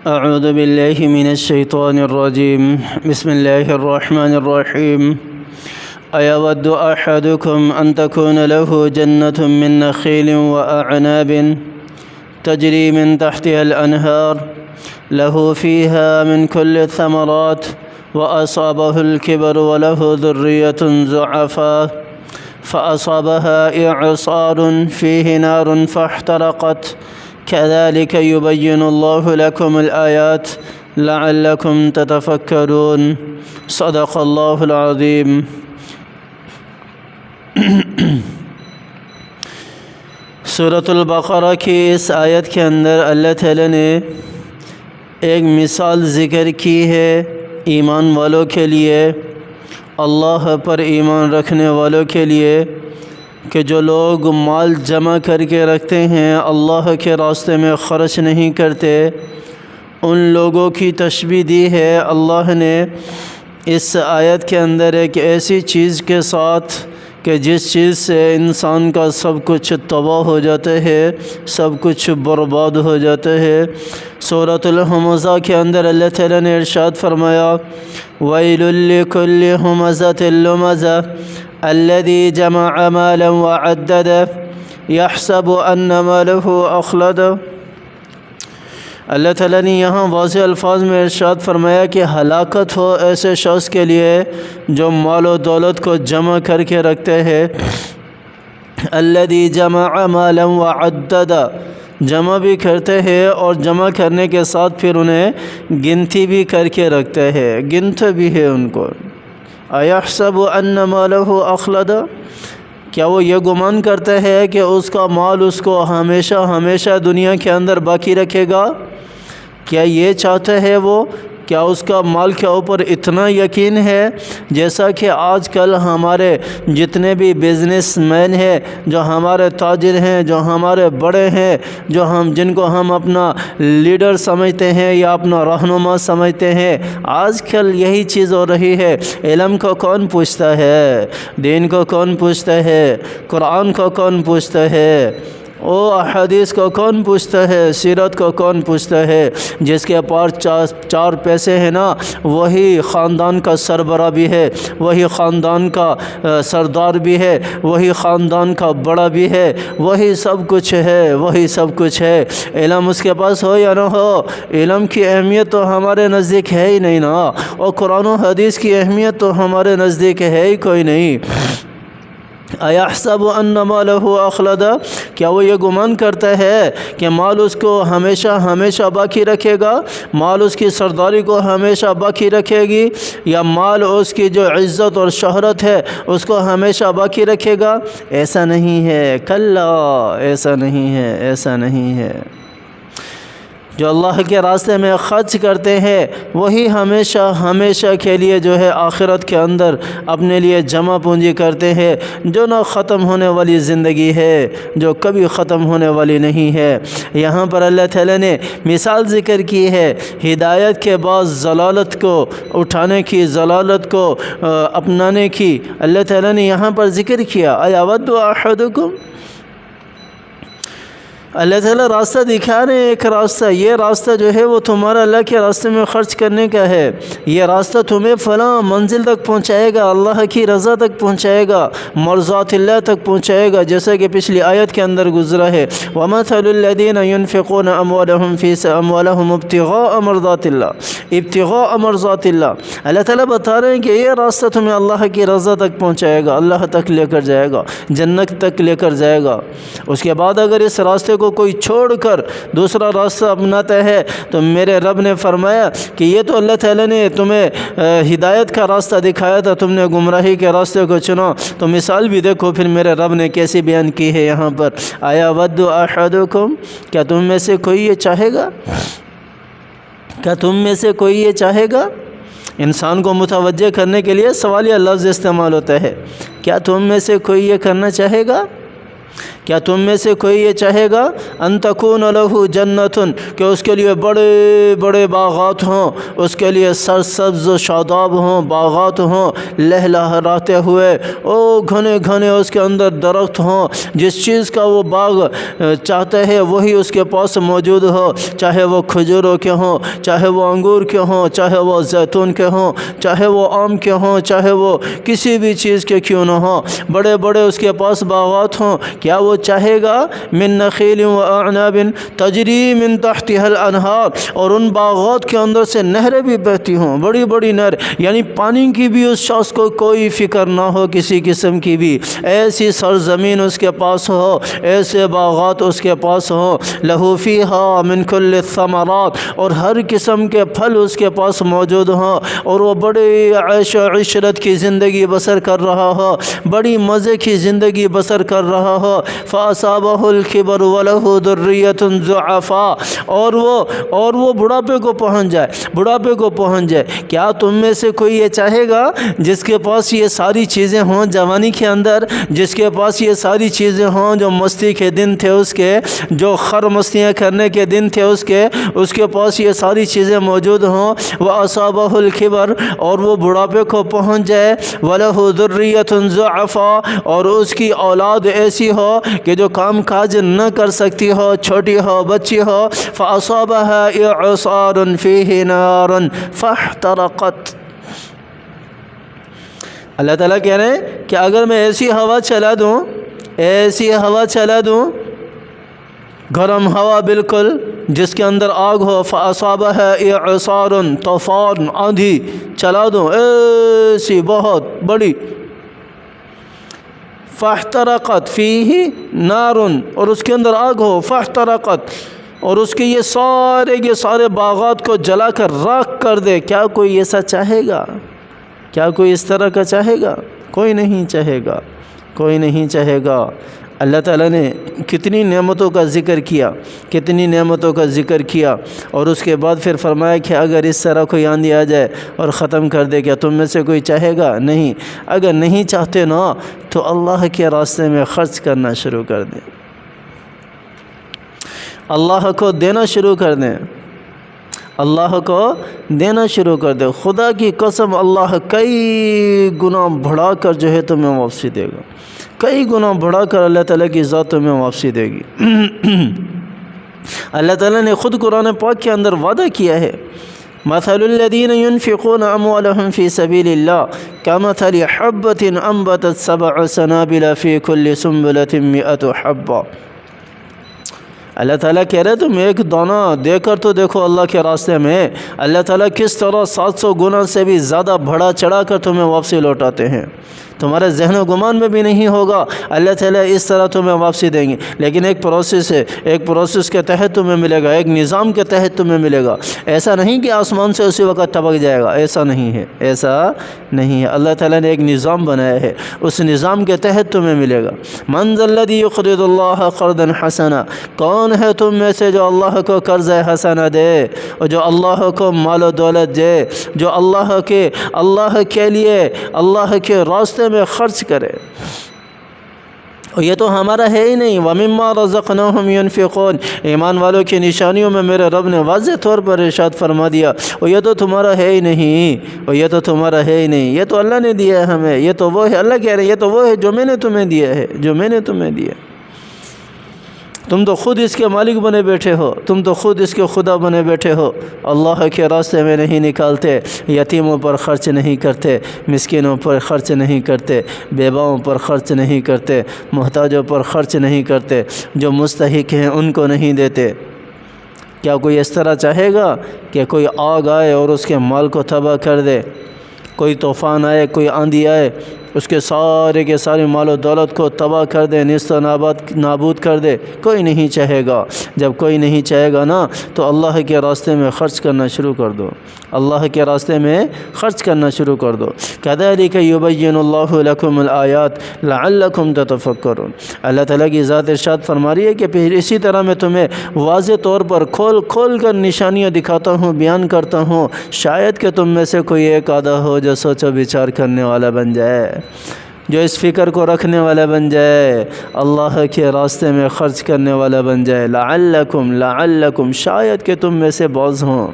اعوذ باللہ من الشیطان الرجیم بسم اللہ الرحمن الرحیم ایود احدکم ان تکون له جنة من نخیل واعناب تجری من تحتها الانہار له فیها من كل الثمرات واصابه الكبر وله ذریة ضعفاء فأصابها إعصار فيه نار فاحترقت كذلك يبين الله لكم الآيات لعلكم تتفكرون صدق الله العظيم۔ سورۃ البقرہ کی اس آیت کے اندر اللہ تعالیٰ نے ایک مثال ذکر کی ہے ایمان والوں کے لیے، اللہ پر ایمان رکھنے والوں کے لیے، کہ جو لوگ مال جمع کر کے رکھتے ہیں اللہ کے راستے میں خرچ نہیں کرتے، ان لوگوں کی تشبیہ دی ہے اللہ نے اس آیت کے اندر ایک ایسی چیز کے ساتھ کہ جس چیز سے انسان کا سب کچھ تباہ ہو جاتا ہے، سب کچھ برباد ہو جاتا ہے۔ سورۃ الہمزہ کے اندر اللہ تعالیٰ نے ارشاد فرمایا وَيْلٌ لِّكُلِّ ہُمَزَةٍ لُّمَزَةٍ الَّذِي جَمَعَ مَالًا وَعَدَّدَهُ يَحْسَبُ أَنَّ مَالَهُ أَخْلَدَهُ۔ اللہ تعالیٰ نے یہاں واضح الفاظ میں ارشاد فرمایا کہ ہلاکت ہو ایسے شخص کے لیے جو مال و دولت کو جمع کر کے رکھتے ہیں۔ الذی جمع مالا وعدَّدَهُ، جمع بھی کرتے ہیں اور جمع کرنے کے ساتھ پھر انہیں گنتی بھی کر کے رکھتے ہیں، گنتے بھی ہے ان کو۔ ایحسب ان مالہ اخلد، کیا وہ یہ گمان کرتا ہے کہ اس کا مال اس کو ہمیشہ ہمیشہ دنیا کے اندر باقی رکھے گا؟ کیا یہ چاہتا ہے وہ؟ کیا اس کا مال کے اوپر اتنا یقین ہے؟ جیسا کہ آج کل ہمارے جتنے بھی بزنس مین ہیں، جو ہمارے تاجر ہیں، جو ہمارے بڑے ہیں، جن کو ہم اپنا لیڈر سمجھتے ہیں یا اپنا رہنما سمجھتے ہیں، آج کل یہی چیز ہو رہی ہے۔ علم کو کون پوچھتا ہے؟ دین کو کون پوچھتا ہے؟ قرآن کو کون پوچھتا ہے؟ احادیث کو کون پوچھتا ہے؟ سیرت کو کون پوچھتا ہے؟ جس کے پاس چار پیسے ہیں نا، وہی خاندان کا سربراہ بھی ہے، وہی خاندان کا سردار بھی ہے، وہی خاندان کا بڑا بھی ہے، وہی سب کچھ ہے، وہی سب کچھ ہے۔ علم اس کے پاس ہو یا نہ ہو، علم کی اہمیت تو ہمارے نزدیک ہے ہی نہیں نا، اور قرآن و حدیث کی اہمیت تو ہمارے نزدیک ہے ہی کوئی نہیں۔ ایحسب ان مالہ اخلد، کیا وہ یہ گمان کرتا ہے کہ مال اس کو ہمیشہ ہمیشہ باقی رکھے گا؟ مال اس کی سرداری کو ہمیشہ باقی رکھے گی؟ یا مال اس کی جو عزت اور شہرت ہے اس کو ہمیشہ باقی رکھے گا؟ ایسا نہیں ہے، کلا، ایسا نہیں ہے، ایسا نہیں ہے۔ جو اللہ کے راستے میں خرچ کرتے ہیں وہی ہمیشہ ہمیشہ کے لیے جو ہے آخرت کے اندر اپنے لیے جمع پونجی کرتے ہیں، جو نہ ختم ہونے والی زندگی ہے، جو کبھی ختم ہونے والی نہیں ہے۔ یہاں پر اللہ تعالیٰ نے مثال ذکر کی ہے ہدایت کے بعد ضلالت کو اٹھانے کی، ضلالت کو اپنانے کی۔ اللہ تعالیٰ نے یہاں پر ذکر کیا ایود احدکم، اللہ تعالیٰ راستہ دکھا رہے ہیں، ایک راستہ، یہ راستہ جو ہے وہ تمہارا اللہ کے راستے میں خرچ کرنے کا ہے، یہ راستہ تمہیں فلاں منزل تک پہنچائے گا، اللہ کی رضا تک پہنچائے گا، مرضات اللہ تک پہنچائے گا، جیسا کہ پچھلی آیت کے اندر گزرا ہے وَمَثَلُ الَّذِينَ يُنْفِقُونَ أَمْوَالَهُمْ ابْتِغَاءَ مَرْضَاتِ اللَّهِ، ابتغاء مرضات اللہ۔ اللہ تعالیٰ بتا رہے ہیں کہ یہ راستہ تمہیں اللہ کی رضا تک پہنچائے گا، اللہ تک لے کر جائے گا، جنت تک لے کر جائے گا۔ اس کے بعد اگر اس راستے کو کوئی چھوڑ کر دوسرا راستہ اپناتا ہے تو میرے رب نے فرمایا کہ یہ تو اللہ تعالیٰ نے تمہیں ہدایت کا راستہ دکھایا تھا، تم نے گمراہی کے راستے کو چنا۔ تو مثال بھی دیکھو پھر میرے رب نے کیسی بیان کی ہے یہاں پر، آیا ود احدکم، کیا تم میں سے کوئی یہ چاہے گا؟ کیا تم میں سے کوئی یہ چاہے گا؟ انسان کو متوجہ کرنے کے لیے سوالیہ لفظ استعمال ہوتا ہے، کیا تم میں سے کوئی یہ کرنا چاہے گا کیا تم میں سے کوئی یہ چاہے گا ان تکون لہ جنتن کہ اس کے لیے بڑے بڑے باغات ہوں، اس کے لیے سرسبز و شاداب ہوں، باغات ہوں لہلہاتے ہوئے، گھنے گھنے اس کے اندر درخت ہوں، جس چیز کا وہ باغ چاہتا ہے وہی اس کے پاس موجود ہو، چاہے وہ کھجوروں کے ہوں، چاہے وہ انگور کے ہوں، چاہے وہ زیتون کے ہوں، چاہے وہ آم کے ہوں، چاہے وہ کسی بھی چیز کے کیوں نہ ہوں، بڑے بڑے اس کے پاس باغات ہوں، کیا وہ چاہے گا من نخیل و اعناب تجری من تحتها الانہار، اور ان باغات کے اندر سے نہریں بھی بہتی ہوں، بڑی بڑی نہر، یعنی پانی کی بھی اس شخص کو کوئی فکر نہ ہو کسی قسم کی بھی، ایسی سرزمین اس کے پاس ہو، ایسے باغات اس کے پاس ہوں، لہو فیہا من کل الثمرات، اور ہر قسم کے پھل اس کے پاس موجود ہوں، اور وہ بڑی عیش و عشرت کی زندگی بسر کر رہا ہو، بڑی مزے کی زندگی بسر کر رہا ہو، فَأَصَابَهُ الْكِبَرُ وَلَهُ ذُرِّيَّةٌ ضُعَفَاء، اور وہ بڑھاپے کو پہنچ جائے، کیا تم میں سے کوئی یہ چاہے گا جس کے پاس یہ ساری چیزیں ہوں جوانی کے اندر، جس کے پاس یہ ساری چیزیں ہوں، جو مستی کے دن تھے اس کے، جو خر مستیاں کرنے کے دن تھے اس کے پاس یہ ساری چیزیں موجود ہوں، وَأَصَابَهُ الْكِبَرُ، اور وہ بڑھاپے کو پہنچ جائے، وَلَهُ ذُرِّيَّةٌ ضُعَفَاء، اور اس کی اولاد ایسی ہو کہ جو کام کاج نہ کر سکتی ہو، چھوٹی ہو، بچی ہو، فَأَصَابَهَا إِعْصَارٌ فِيهِ نَارٌ فَاحْتَرَقَتْ۔ اللہ تعالیٰ کہہ رہے ہیں کہ اگر میں ایسی ہوا چلا دوں گرم ہوا بالکل، جس کے اندر آگ ہو، فَأَصَابَهَا إِعْصَارٌ، طوفان آندھی چلا دوں ایسی بہت بڑی، فَاحْتَرَقَتْ فِيهِ نَارٌ، اور اس کے اندر آگ ہو، فَاحْتَرَقَتْ، اور اس کے یہ سارے باغات کو جلا کر راکھ کر دے، کیا کوئی ایسا چاہے گا؟ کیا کوئی اس طرح کا چاہے گا؟ کوئی نہیں چاہے گا۔ اللہ تعالیٰ نے کتنی نعمتوں کا ذکر کیا، اور اس کے بعد پھر فرمایا کہ اگر اس طرح کوئی آندھی آ جائے اور ختم کر دے، کیا تم میں سے کوئی چاہے گا؟ نہیں۔ اگر نہیں چاہتے نا تو اللہ کے راستے میں خرچ کرنا شروع کر دیں، اللہ کو دینا شروع کر دیں، خدا کی قسم اللہ کئی گنا بڑھا کر جو ہے تمہیں واپسی دے گا، کئی گنا بڑھا کر اللہ تعالیٰ کی ذات تمہیں واپسی دے گی۔ اللہ تعالیٰ نے خود قرآن پاک کے اندر وعدہ کیا ہے، مثل الذین ينفقون اموالهم فی سبیل اللہ کمثل حبة انبتت 7 سنابل فی کل سنبلة 100 حبہ۔ اللہ تعالیٰ کہہ رہے تم ایک دانہ دے کر تو دیکھو اللہ کے راستے میں، اللہ تعالیٰ کس طرح 700 گنا سے بھی زیادہ بڑھا چڑھا کر تمہیں واپسی لوٹاتے ہیں۔ تمہارے ذہن و گمان میں بھی نہیں ہوگا اللہ تعالیٰ اس طرح تمہیں واپسی دیں گے، لیکن ایک پروسیس ہے، ایک پروسیس کے تحت تمہیں ملے گا، ایک نظام کے تحت تمہیں ملے گا۔ ایسا نہیں کہ آسمان سے اسی وقت ٹپک جائے گا، ایسا نہیں ہے۔ اللہ تعالیٰ نے ایک نظام بنایا ہے، اس نظام کے تحت تمہیں ملے گا۔ من ذا الذی یقرض اللہ قرضا حسنا، کون ہے تم میں سے جو اللہ کو قرض حسنہ دے، اور جو اللہ کو مال و دولت دے، جو اللہ کے لیے اللہ کے راستے میں خرچ کرے، اور یہ تو ہمارا ہے ہی نہیں۔ وَمِمَّا رَزَقْنَاهُمْ يُنْفِقُونَ، ایمان والوں کی نشانیوں میں میرے رب نے واضح طور پر ارشاد فرما دیا، اور یہ تو تمہارا ہے ہی نہیں، یہ تو اللہ نے دیا ہے ہمیں، یہ تو وہ ہے، اللہ کہہ رہے ہیں یہ تو وہ ہے جو میں نے تمہیں دیا ہے، تم تو خود اس کے مالک بنے بیٹھے ہو، تم تو خود اس کے خدا بنے بیٹھے ہو، اللہ کے راستے میں نہیں نکالتے، یتیموں پر خرچ نہیں کرتے، مسکینوں پر خرچ نہیں کرتے، بیواؤں پر خرچ نہیں کرتے، محتاجوں پر خرچ نہیں کرتے، جو مستحق ہیں ان کو نہیں دیتے۔ کیا کوئی اس طرح چاہے گا کہ کوئی آگ آئے اور اس کے مال کو تباہ کر دے، کوئی طوفان آئے، کوئی آندھی آئے، اس کے سارے مال و دولت کو تباہ کر دے، نیست و نابود کر دے؟ کوئی نہیں چاہے گا۔ جب کوئی نہیں چاہے گا نا تو اللہ کے راستے میں خرچ کرنا شروع کر دو، كَذَلِكَ يُبَيِّنُ اللَّهُ لَكُمُ الْآيَاتِ لَعَلَّكُمْ تَتَفَكَّرُونَ۔ اللہ تعالیٰ کی ذات ارشاد فرما رہی ہے کہ پھر اسی طرح میں تمہیں واضح طور پر کھول کر نشانیاں دکھاتا ہوں، بیان کرتا ہوں، شاید کہ تم میں سے کوئی ایک آدھا ہو جو سوچ و بچار کرنے والا بن جائے۔ جو اس فکر کو رکھنے والا بن جائے، اللہ کے راستے میں خرچ کرنے والا بن جائے۔ لعلکم شاید کہ تم میں سے بعض ہوں۔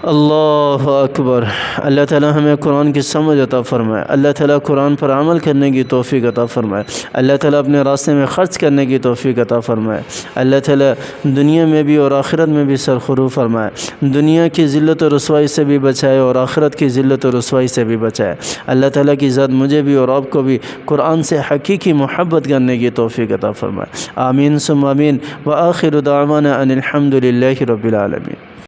اللہ اکبر۔ اللہ تعالیٰ ہمیں قرآن کی سمجھ عطا فرمائے، اللہ تعالیٰ قرآن پر عمل کرنے کی توفیق عطا فرمائے، اللہ تعالیٰ اپنے راستے میں خرچ کرنے کی توفیق عطا فرمائے، اللہ تعالیٰ دنیا میں بھی اور آخرت میں بھی سرخرو فرمائے، دنیا کی ذلت و رسوائی سے بھی بچائے اور آخرت کی ذلت و رسوائی سے بھی بچائے۔ اللہ تعالیٰ کی ذات مجھے بھی اور آپ کو بھی قرآن سے حقیقی محبت کرنے کی توفیق عطا فرمائے۔ آمین ثم آمین۔ وآخر دعوانا ان الحمد للہ رب العالمین۔